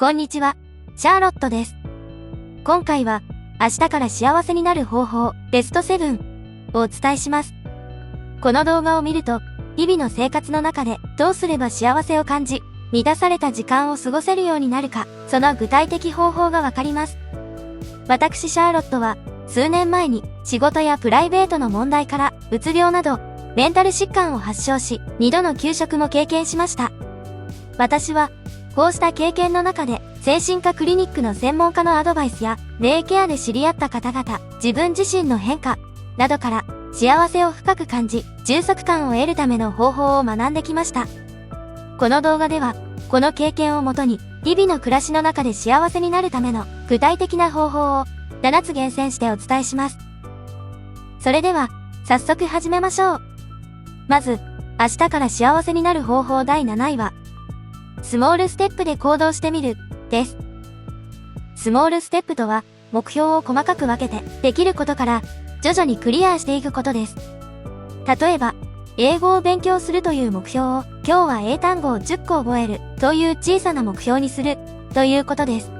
こんにちは、シャーロットです。今回は、明日から幸せになる方法、ベスト7をお伝えします。この動画を見ると、日々の生活の中でどうすれば幸せを感じ、満たされた時間を過ごせるようになるか、その具体的方法がわかります。私シャーロットは、数年前に仕事やプライベートの問題から、うつ病など、メンタル疾患を発症し、2度の休職も経験しました。私は、こうした経験の中で、精神科クリニックの専門家のアドバイスや、デイケアで知り合った方々、自分自身の変化、などから、幸せを深く感じ、充足感を得るための方法を学んできました。この動画では、この経験をもとに、日々の暮らしの中で幸せになるための具体的な方法を7つ厳選してお伝えします。それでは、早速始めましょう。まず、明日から幸せになる方法第7位は、スモールステップで行動してみる、です。スモールステップとは、目標を細かく分けて、できることから、徐々にクリアしていくことです。例えば、英語を勉強するという目標を、今日は英単語を10個覚える、という小さな目標にする、ということです。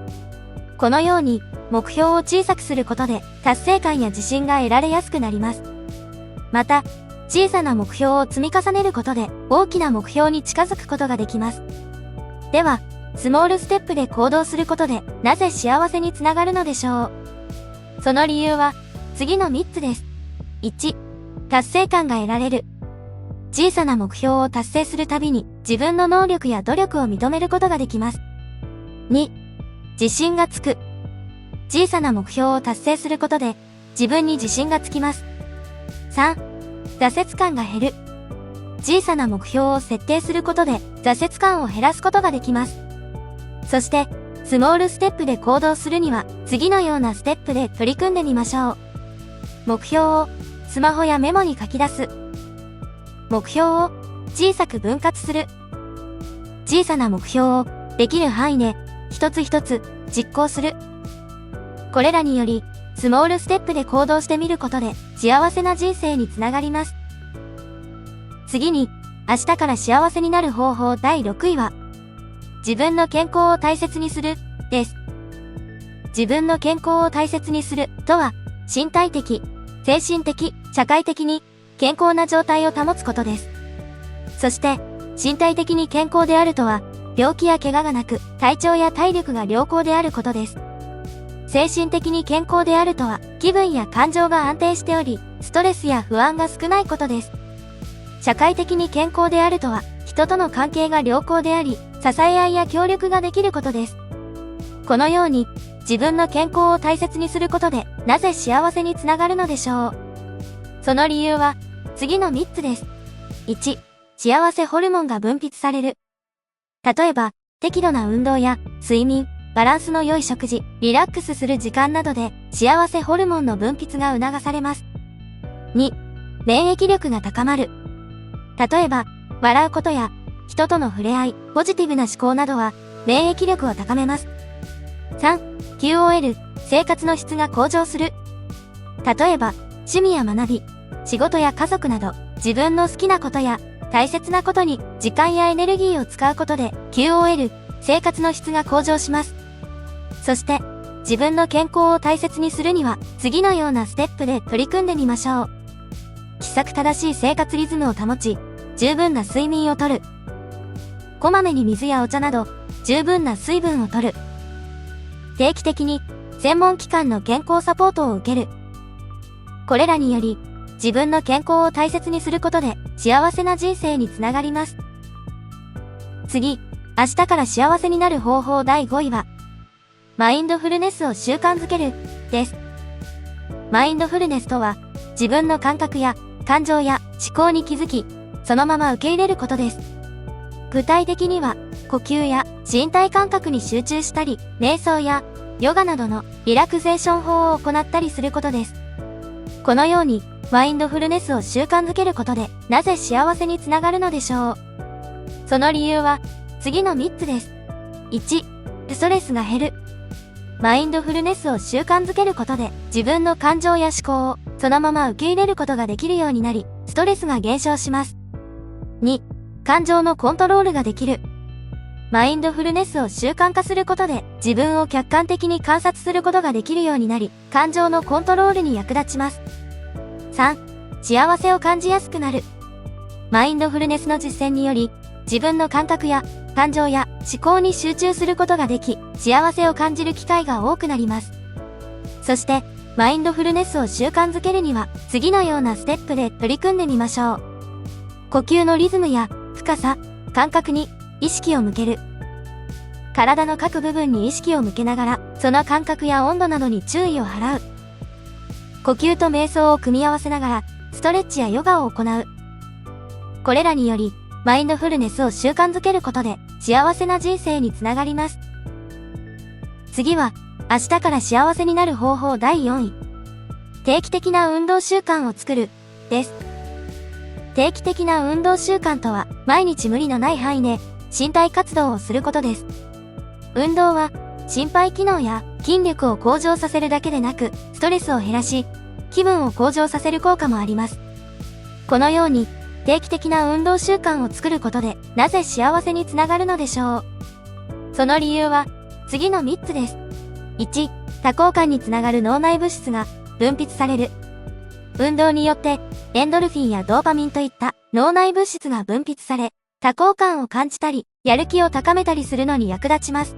このように、目標を小さくすることで、達成感や自信が得られやすくなります。また、小さな目標を積み重ねることで、大きな目標に近づくことができます。では、スモールステップで行動することで、なぜ幸せにつながるのでしょう。その理由は、次の3つです。1、達成感が得られる。小さな目標を達成するたびに、自分の能力や努力を認めることができます。2、自信がつく。小さな目標を達成することで、自分に自信がつきます。3、挫折感が減る。小さな目標を設定することで挫折感を減らすことができます。そして、スモールステップで行動するには、次のようなステップで取り組んでみましょう。目標をスマホやメモに書き出す。目標を小さく分割する。小さな目標をできる範囲で一つ一つ実行する。これらにより、スモールステップで行動してみることで幸せな人生につながります。次に、明日から幸せになる方法第6位は、自分の健康を大切にする、です。自分の健康を大切にするとは、身体的、精神的、社会的に健康な状態を保つことです。そして、身体的に健康であるとは、病気や怪我がなく、体調や体力が良好であることです。精神的に健康であるとは、気分や感情が安定しており、ストレスや不安が少ないことです。社会的に健康であるとは、人との関係が良好であり、支え合いや協力ができることです。このように、自分の健康を大切にすることで、なぜ幸せにつながるのでしょう。その理由は、次の3つです。1、幸せホルモンが分泌される。例えば、適度な運動や睡眠、バランスの良い食事、リラックスする時間などで、幸せホルモンの分泌が促されます。2、免疫力が高まる。例えば、笑うことや、人との触れ合い、ポジティブな思考などは、免疫力を高めます。3、QOL、生活の質が向上する。例えば、趣味や学び、仕事や家族など、自分の好きなことや、大切なことに、時間やエネルギーを使うことで、QOL、生活の質が向上します。そして、自分の健康を大切にするには、次のようなステップで取り組んでみましょう。規則正しい生活リズムを保ち、十分な睡眠をとる。こまめに水やお茶など、十分な水分をとる。定期的に、専門機関の健康サポートを受ける。これらにより、自分の健康を大切にすることで、幸せな人生につながります。次、明日から幸せになる方法第5位は、マインドフルネスを習慣づける、です。マインドフルネスとは、自分の感覚や感情や思考に気づき、そのまま受け入れることです。具体的には、呼吸や身体感覚に集中したり、瞑想やヨガなどのリラクゼーション法を行ったりすることです。このように、マインドフルネスを習慣づけることで、なぜ幸せにつながるのでしょう。その理由は、次の3つです。1、ストレスが減る。マインドフルネスを習慣づけることで、自分の感情や思考をそのまま受け入れることができるようになり、ストレスが減少します。2、感情のコントロールができる。マインドフルネスを習慣化することで自分を客観的に観察することができるようになり、感情のコントロールに役立ちます。3、幸せを感じやすくなる。マインドフルネスの実践により、自分の感覚や感情や思考に集中することができ、幸せを感じる機会が多くなります。そして、マインドフルネスを習慣づけるには、次のようなステップで取り組んでみましょう。呼吸のリズムや深さ、感覚に意識を向ける。体の各部分に意識を向けながら、その感覚や温度などに注意を払う。呼吸と瞑想を組み合わせながら、ストレッチやヨガを行う。これらにより、マインドフルネスを習慣づけることで、幸せな人生につながります。次は、明日から幸せになる方法第4位。定期的な運動習慣を作る、です。定期的な運動習慣とは、毎日無理のない範囲で、身体活動をすることです。運動は、心肺機能や筋力を向上させるだけでなく、ストレスを減らし、気分を向上させる効果もあります。このように、定期的な運動習慣を作ることで、なぜ幸せにつながるのでしょう。その理由は、次の3つです。1、多幸感につながる脳内物質が分泌される。運動によって、エンドルフィンやドーパミンといった脳内物質が分泌され、多幸感を感じたり、やる気を高めたりするのに役立ちます。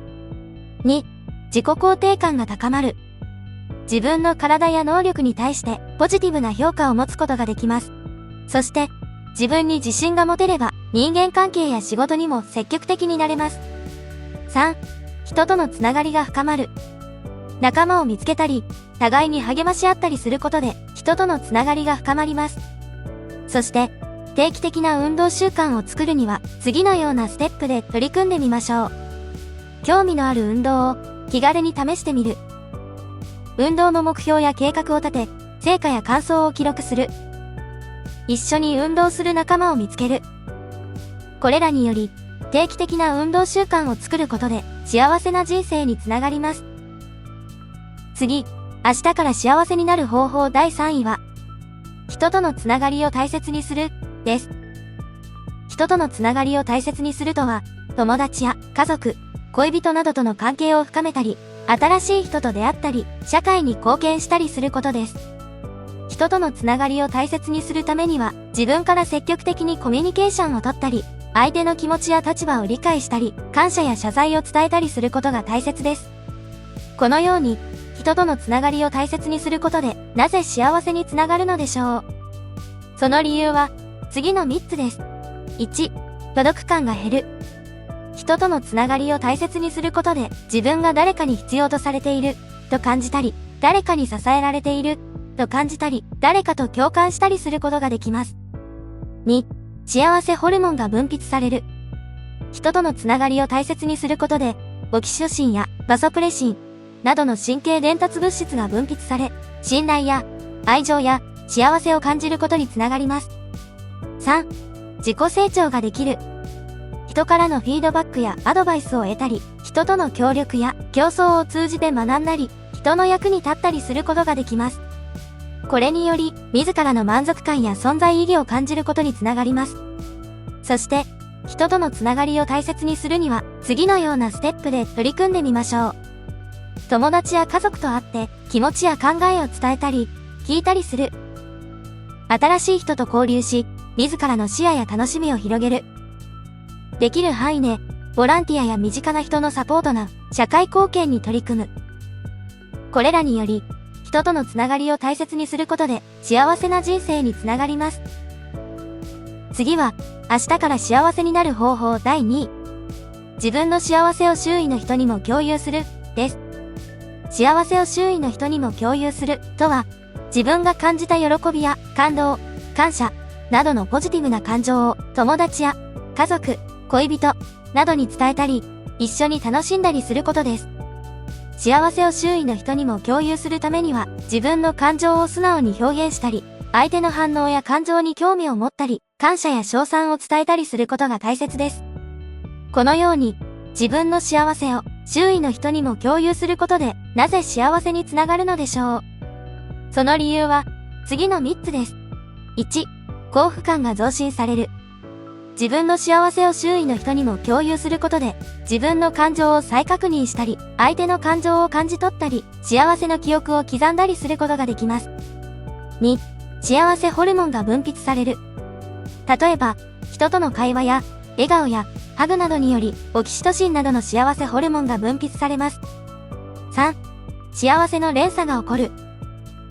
2、自己肯定感が高まる。自分の体や能力に対してポジティブな評価を持つことができます。そして、自分に自信が持てれば、人間関係や仕事にも積極的になれます。3、人とのつながりが深まる。仲間を見つけたり、互いに励まし合ったりすることで、人とのつながりが深まります。そして、定期的な運動習慣を作るには、次のようなステップで取り組んでみましょう。興味のある運動を気軽に試してみる。運動の目標や計画を立て、成果や感想を記録する。一緒に運動する仲間を見つける。これらにより、定期的な運動習慣を作ることで、幸せな人生につながります。次、明日から幸せになる方法第3位は、人とのつながりを大切にする、です。人とのつながりを大切にするとは、友達や家族、恋人などとの関係を深めたり、新しい人と出会ったり、社会に貢献したりすることです。人とのつながりを大切にするためには、自分から積極的にコミュニケーションをとったり、相手の気持ちや立場を理解したり、感謝や謝罪を伝えたりすることが大切です。このように、人とのつながりを大切にすることで、なぜ幸せにつながるのでしょう。その理由は、次の3つです。1、孤独感が減る。人とのつながりを大切にすることで、自分が誰かに必要とされている、と感じたり、誰かに支えられている、と感じたり、誰かと共感したりすることができます。2、幸せホルモンが分泌される。人とのつながりを大切にすることで、オキシトシンやバソプレシンなどの神経伝達物質が分泌され、信頼や愛情や幸せを感じることにつながります。3、自己成長ができる。人からのフィードバックやアドバイスを得たり、人との協力や競争を通じて学んだり、人の役に立ったりすることができます。これにより、自らの満足感や存在意義を感じることにつながります。そして、人とのつながりを大切にするには、次のようなステップで取り組んでみましょう。友達や家族と会って、気持ちや考えを伝えたり、聞いたりする。新しい人と交流し、自らの視野や楽しみを広げる。できる範囲で、ボランティアや身近な人のサポートな社会貢献に取り組む。これらにより、人とのつながりを大切にすることで幸せな人生につながります。次は、明日から幸せになる方法第2位。自分の幸せを周囲の人にも共有する、です。幸せを周囲の人にも共有するとは、自分が感じた喜びや感動、感謝などのポジティブな感情を友達や家族、恋人などに伝えたり、一緒に楽しんだりすることです。幸せを周囲の人にも共有するためには、自分の感情を素直に表現したり、相手の反応や感情に興味を持ったり、感謝や称賛を伝えたりすることが大切です。このように、自分の幸せを周囲の人にも共有することで、なぜ幸せにつながるのでしょう。その理由は、次の3つです。1、幸福感が増進される。自分の幸せを周囲の人にも共有することで、自分の感情を再確認したり、相手の感情を感じ取ったり、幸せの記憶を刻んだりすることができます。2、幸せホルモンが分泌される。例えば、人との会話や、笑顔や、ハグなどにより、オキシトシンなどの幸せホルモンが分泌されます。3、幸せの連鎖が起こる。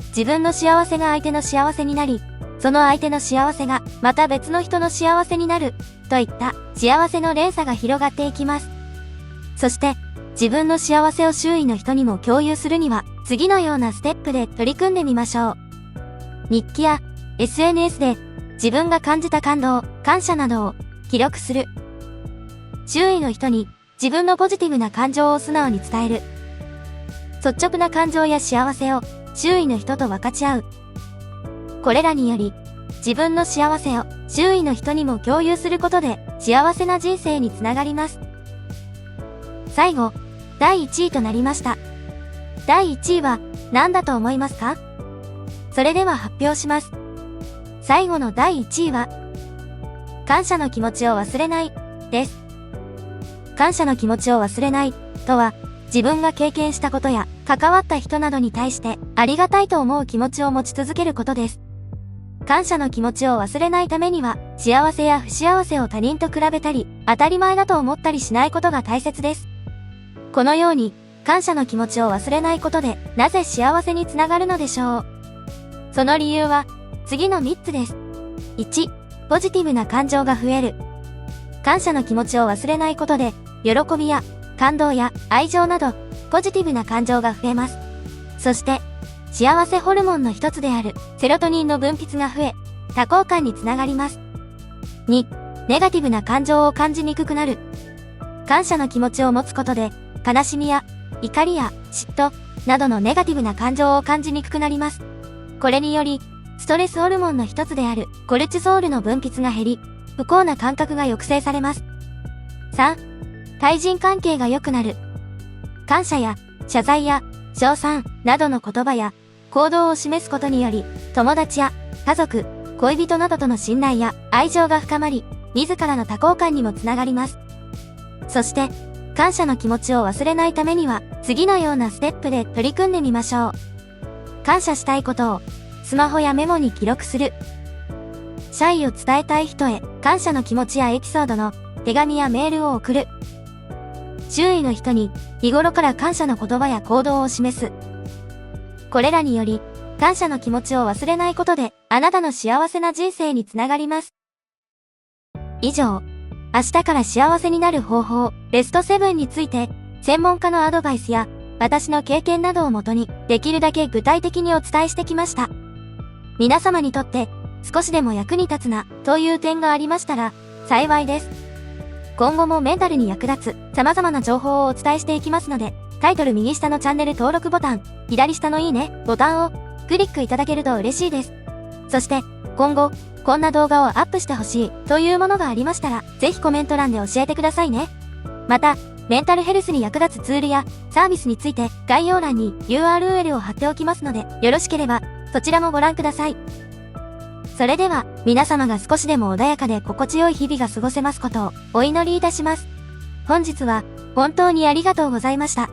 自分の幸せが相手の幸せになり、その相手の幸せがまた別の人の幸せになるといった幸せの連鎖が広がっていきます。そして自分の幸せを周囲の人にも共有するには次のようなステップで取り組んでみましょう。日記や SNS で自分が感じた感動、感謝などを記録する。周囲の人に自分のポジティブな感情を素直に伝える。率直な感情や幸せを周囲の人と分かち合う。これらにより、自分の幸せを周囲の人にも共有することで幸せな人生につながります。最後、第1位となりました。第1位は何だと思いますか？それでは発表します。最後の第1位は、感謝の気持ちを忘れないです。感謝の気持ちを忘れないとは、自分が経験したことや関わった人などに対してありがたいと思う気持ちを持ち続けることです。感謝の気持ちを忘れないためには、幸せや不幸せを他人と比べたり、当たり前だと思ったりしないことが大切です。このように、感謝の気持ちを忘れないことで、なぜ幸せにつながるのでしょう。その理由は、次の3つです。1、ポジティブな感情が増える。感謝の気持ちを忘れないことで、喜びや感動や愛情など、ポジティブな感情が増えます。そして、幸せホルモンの一つであるセロトニンの分泌が増え、多幸感につながります。2、ネガティブな感情を感じにくくなる。感謝の気持ちを持つことで、悲しみや怒りや嫉妬などのネガティブな感情を感じにくくなります。これにより、ストレスホルモンの一つであるコルチゾールの分泌が減り、不幸な感覚が抑制されます。3、対人関係が良くなる。感謝や謝罪や称賛などの言葉や行動を示すことにより、友達や家族、恋人などとの信頼や愛情が深まり、自らの多幸感にもつながります。そして、感謝の気持ちを忘れないためには、次のようなステップで取り組んでみましょう。感謝したいことを、スマホやメモに記録する。謝意を伝えたい人へ、感謝の気持ちやエピソードの手紙やメールを送る。周囲の人に日頃から感謝の言葉や行動を示す。これらにより、感謝の気持ちを忘れないことで、あなたの幸せな人生につながります。以上、明日から幸せになる方法、ベスト7について、専門家のアドバイスや、私の経験などをもとに、できるだけ具体的にお伝えしてきました。皆様にとって、少しでも役に立つな、という点がありましたら、幸いです。今後もメンタルに役立つ様々な情報をお伝えしていきますので、タイトル右下のチャンネル登録ボタン、左下のいいねボタンをクリックいただけると嬉しいです。そして、今後、こんな動画をアップしてほしいというものがありましたら、ぜひコメント欄で教えてくださいね。また、メンタルヘルスに役立つツールやサービスについて概要欄に URL を貼っておきますので、よろしければそちらもご覧ください。それでは、皆様が少しでも穏やかで心地よい日々が過ごせますことをお祈りいたします。本日は本当にありがとうございました。